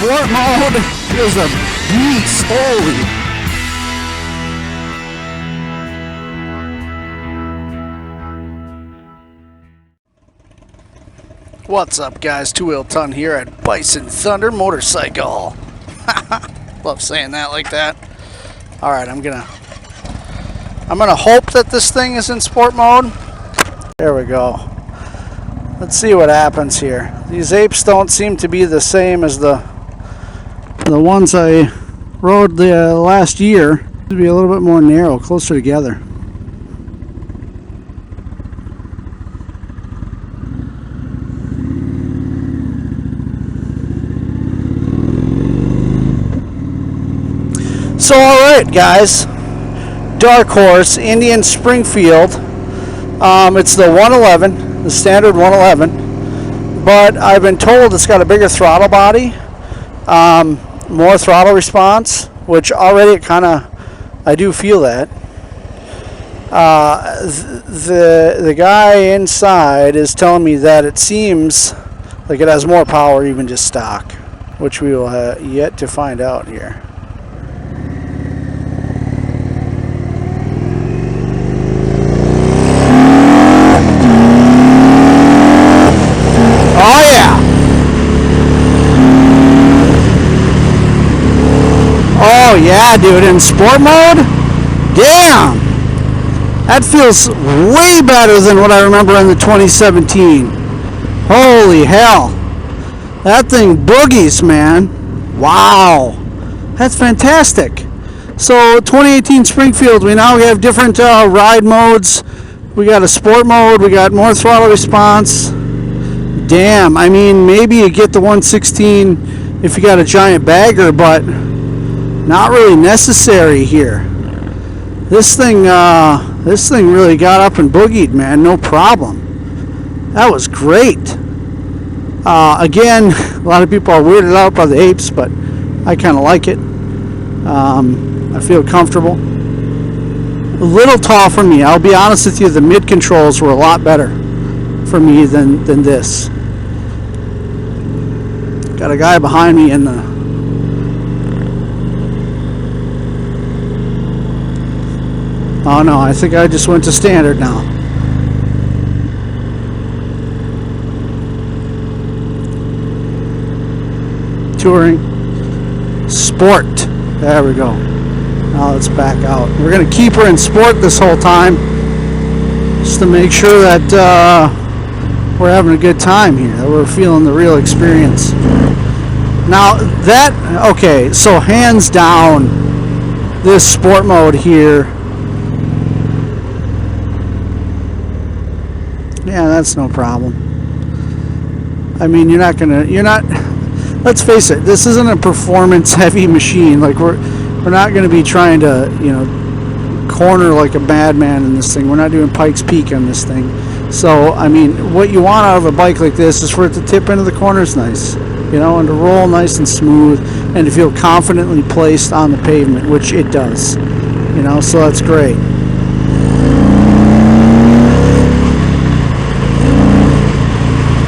sport mode is a beast. Holy. What's up, guys? 2 Wheel Ton here at Bison Thunder Motorcycle. Love saying that like that. All right, I'm gonna hope that this thing is in sport mode. There we go. Let's see what happens here. These apes don't seem to be the same as the ones I rode the last year. To be a little bit more narrow, closer together. So alright guys, Dark Horse, Indian Springfield. It's the 111, the standard 111, but I've been told it's got a bigger throttle body, more throttle response, which already I do feel that. The guy inside is telling me that it seems like it has more power, even just stock, which we will yet to find out here. Oh yeah! Oh yeah, dude, in sport mode? Damn! That feels way better than what I remember in the 2017. Holy hell. That thing boogies, man. Wow. That's fantastic. So 2018 Springfield, we have different ride modes. We got a sport mode, we got more throttle response. Damn, I mean, maybe you get the 116 if you got a giant bagger, but not really necessary here. This thing really got up and boogied, man, no problem. That was great. Again, a lot of people are weirded out by the apes, but I kind of like it. I feel comfortable. A little tall for me. I'll be honest with you, the mid controls were a lot better for me than this. Got a guy behind me in the oh no, I think I just went to standard now. Touring sport. There we go. Now let's back out. We're gonna keep her in sport this whole time, just to make sure that we're having a good time here, that we're feeling the real experience. Now okay, so hands down, this sport mode here, yeah, that's no problem. I mean, let's face it, this isn't a performance heavy machine. Like we're not going to be trying to, corner like a madman in this thing. We're not doing Pikes Peak on this thing. So, I mean, what you want out of a bike like this is for it to tip into the corners nice, and to roll nice and smooth, and to feel confidently placed on the pavement, which it does, so that's great.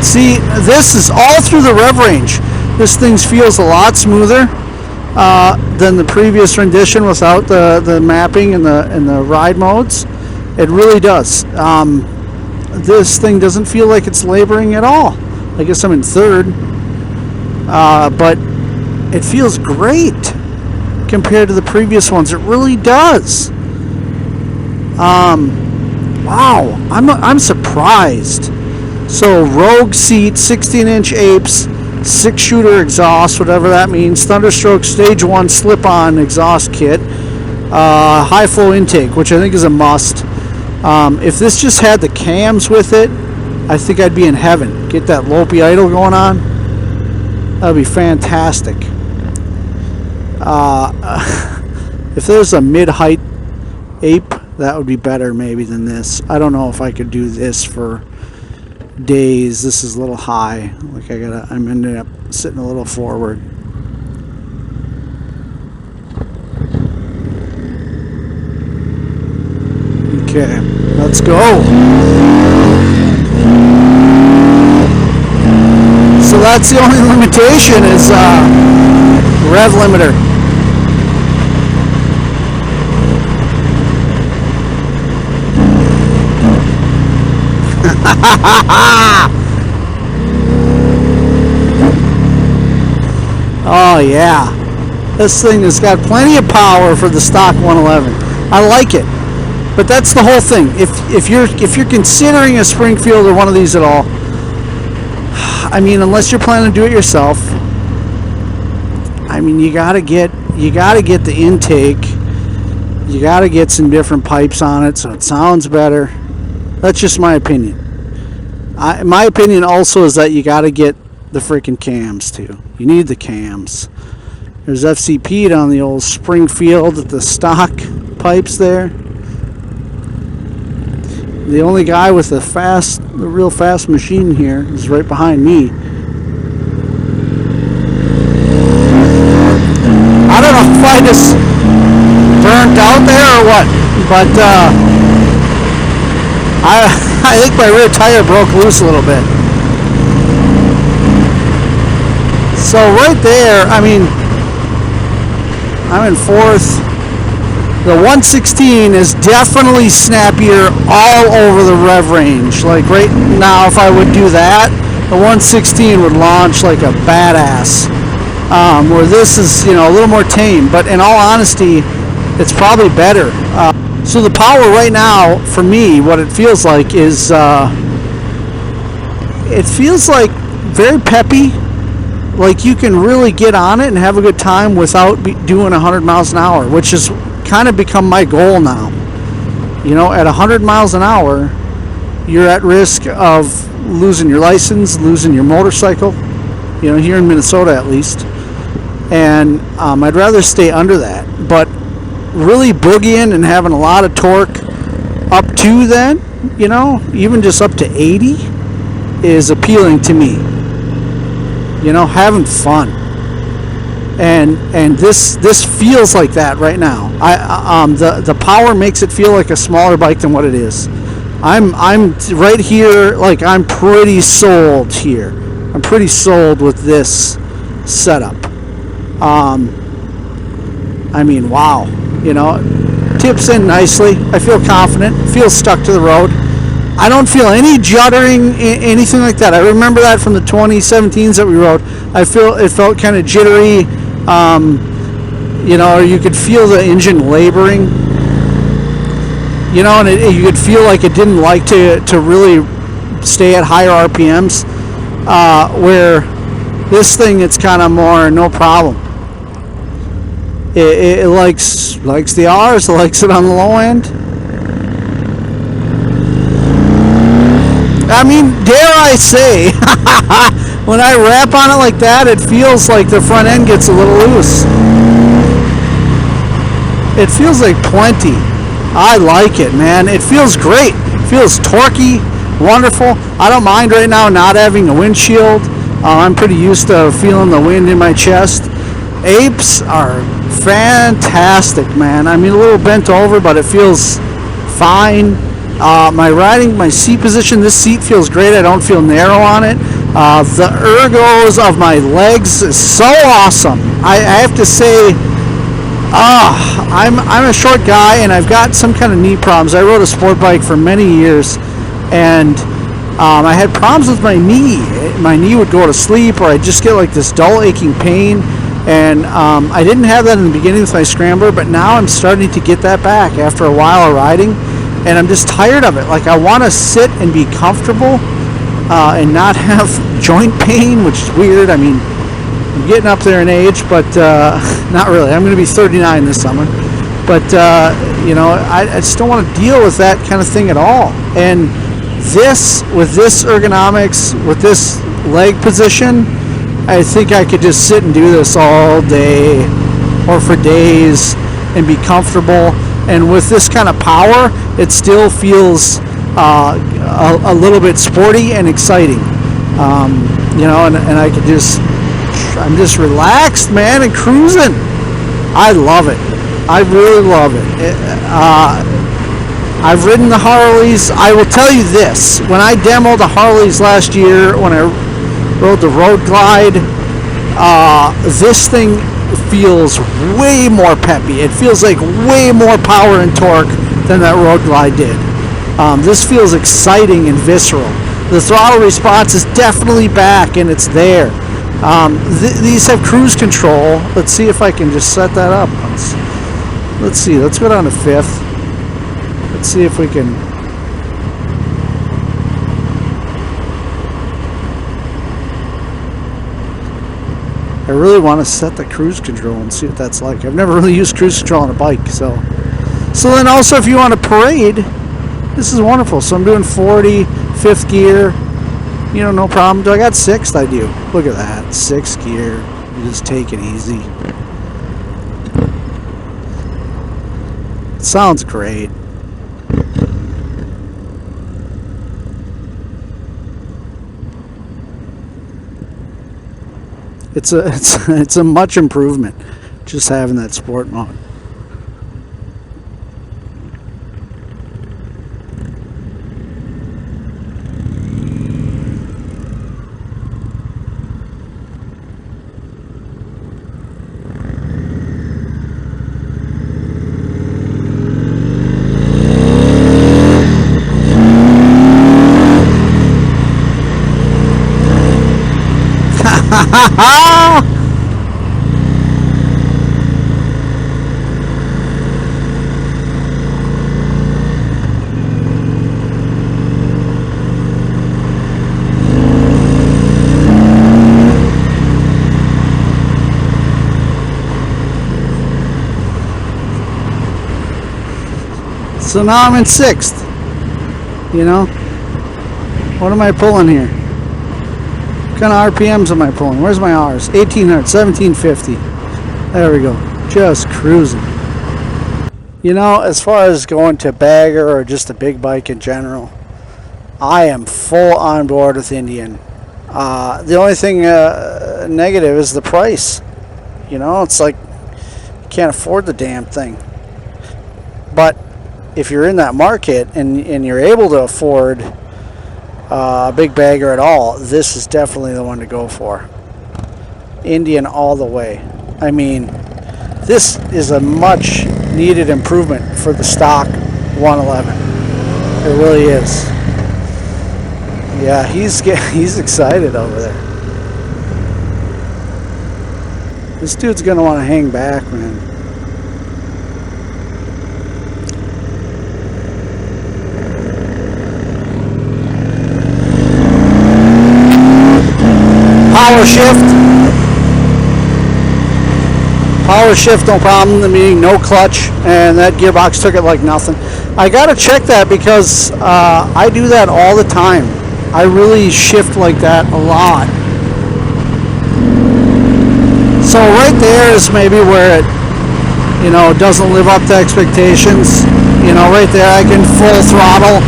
See, this is all through the rev range. This thing feels a lot smoother than the previous rendition without the mapping and the ride modes. It really does. This thing doesn't feel like it's laboring at all. I guess I'm in third, but it feels great compared to the previous ones. It really does. Wow, I'm surprised. So Rogue seat, 16-inch apes, 6-shooter exhaust, whatever that means. Thunderstroke Stage 1 slip-on exhaust kit. High flow intake, which I think is a must. If this just had the cams with it, I think I'd be in heaven. Get that Lopi idle going on. That would be fantastic. If there's a mid-height ape, that would be better maybe than this. I don't know if I could do this for days. This is a little high. Like I'm ending up sitting a little forward. Okay, let's go. So that's the only limitation is rev limiter. Oh yeah, this thing has got plenty of power for the stock 111. I like it, but that's the whole thing. If you're considering a Springfield or one of these at all, I mean, unless you're planning to do it yourself, I mean, you gotta get the intake. You gotta get some different pipes on it so it sounds better. That's just my opinion. My opinion also is that you gotta get the freaking cams too. You need the cams. There's FCP'd on the old Springfield at the stock pipes there. The only guy with the real fast machine here is right behind me. I don't know if I just burnt out there or what, but I think my rear tire broke loose a little bit. So right there, I mean, I'm in fourth. The 116 is definitely snappier all over the rev range. Like right now, if I would do that, the 116 would launch like a badass. Where this is, a little more tame. But in all honesty, it's probably better. So the power right now, for me, what it feels like is, it feels like very peppy. Like you can really get on it and have a good time without doing 100 miles an hour, which has kind of become my goal now. At 100 miles an hour, you're at risk of losing your license, losing your motorcycle, here in Minnesota at least. And I'd rather stay under that. But really boogieing and having a lot of torque up to then, even just up to 80 is appealing to me. Having fun, and this feels like that right now. The power makes it feel like a smaller bike than what it is. I'm right here, like I'm pretty sold here. I'm pretty sold with this setup. I mean, wow, tips in nicely. I feel confident. Feels stuck to the road. I don't feel any juddering, anything like that. I remember that from the 2017s that we rode. It felt kind of jittery, or you could feel the engine laboring, and you could feel like it didn't like to really stay at higher RPMs, where this thing, it's kind of more no problem. It likes the R's, it likes it on the low end. I mean, dare I say, when I wrap on it like that, it feels like the front end gets a little loose. It feels like plenty. I like it, man. It feels great. It feels torquey, wonderful. I don't mind right now not having a windshield. I'm pretty used to feeling the wind in my chest. Apes are fantastic, man. I mean, a little bent over, but it feels fine. My seat position, this seat feels great. I don't feel narrow on it. The ergos of my legs is so awesome. I have to say, I'm a short guy and I've got some kind of knee problems. I rode a sport bike for many years, and I had problems with my knee. My knee would go to sleep, or I'd just get like this dull aching pain. And I didn't have that in the beginning with my scrambler, but now I'm starting to get that back after a while of riding. And I'm just tired of it. Like, I want to sit and be comfortable and not have joint pain, which is weird. I mean, I'm getting up there in age, but not really. I'm going to be 39 this summer. But, I just don't want to deal with that kind of thing at all. And with this ergonomics, with this leg position, I think I could just sit and do this all day or for days and be comfortable. And with this kind of power, it still feels a little bit sporty and exciting. And I could I'm just relaxed, man, and cruising. I love it. I really love it. I've ridden the Harleys. I will tell you this. When I demoed the Harleys last year, when I rode the Road Glide, this thing feels way more peppy. It feels like way more power and torque than that Road Glide did. This feels exciting and visceral. The throttle response is definitely back and it's there. These have cruise control. Let's see if I can just set that up. Let's see. Let's go down to 5th. Let's see if we can. I really want to set the cruise control and see what that's like. I've never really used cruise control on a bike, so then also if you want to parade, this is wonderful. So I'm doing 40, 5th gear, you know, no problem. Do I got 6th? I do. Look at that, 6th gear. You just take it easy. It sounds great. It's a much improvement just having that sport mode. So now I'm in 6th. You know? What am I pulling here? What kind of RPMs am I pulling? Where's my R's? 1800, 1750. There we go. Just cruising. You know, as far as going to bagger or just a big bike in general, I am full on board with Indian. The only thing negative is the price. You know, it's like you can't afford the damn thing. But if you're in that market and you're able to afford a big bagger at all, this is definitely the one to go for. Indian all the way. I mean, this is a much needed improvement for the stock 111. It really is. Yeah, he's excited over there. This dude's gonna want to hang back, man. Power shift, no problem, meaning no clutch, and that gearbox took it like nothing. I gotta check that because I do that all the time. I really shift like that a lot. So right there is maybe where it, you know, doesn't live up to expectations. You know, right there I can full throttle,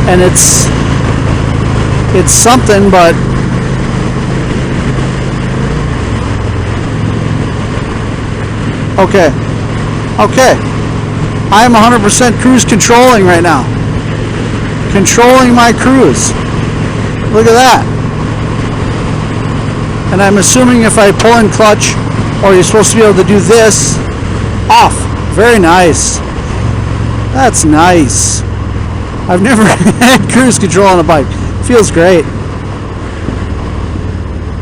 and it's something, but okay. I'm 100% cruise controlling right now. Controlling my cruise. Look at that. And I'm assuming if I pull in clutch, or you're supposed to be able to do this, off. Very nice. That's nice. I've never had cruise control on a bike. Feels great.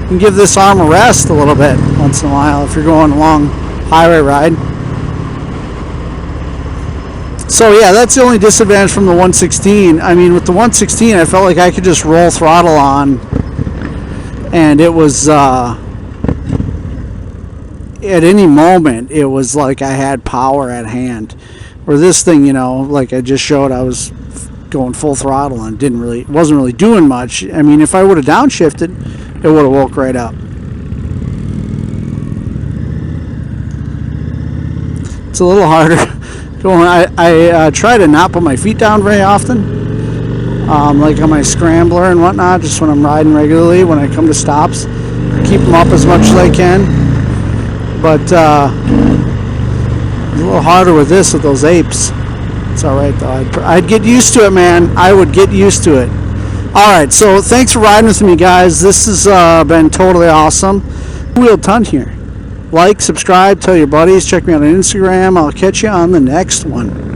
You can give this arm a rest a little bit once in a while if you're going a long highway ride. So yeah, that's the only disadvantage from the 116. I mean, with the 116, I felt like I could just roll throttle on, and it was at any moment it was like I had power at hand. Where this thing, you know, like I just showed, I was going full throttle and wasn't really doing much. I mean, if I would have downshifted, it would have woke right up. It's a little harder. I try to not put my feet down very often, like on my scrambler and whatnot, just when I'm riding regularly. When I come to stops, keep them up as much as I can. But it's a little harder with this, with those apes. It's all right though. I'd get used to it, man. I would get used to it. All right, so thanks for riding with me, guys. This has been totally awesome. Wheel ton here. Like, subscribe, tell your buddies, check me out on Instagram. I'll catch you on the next one.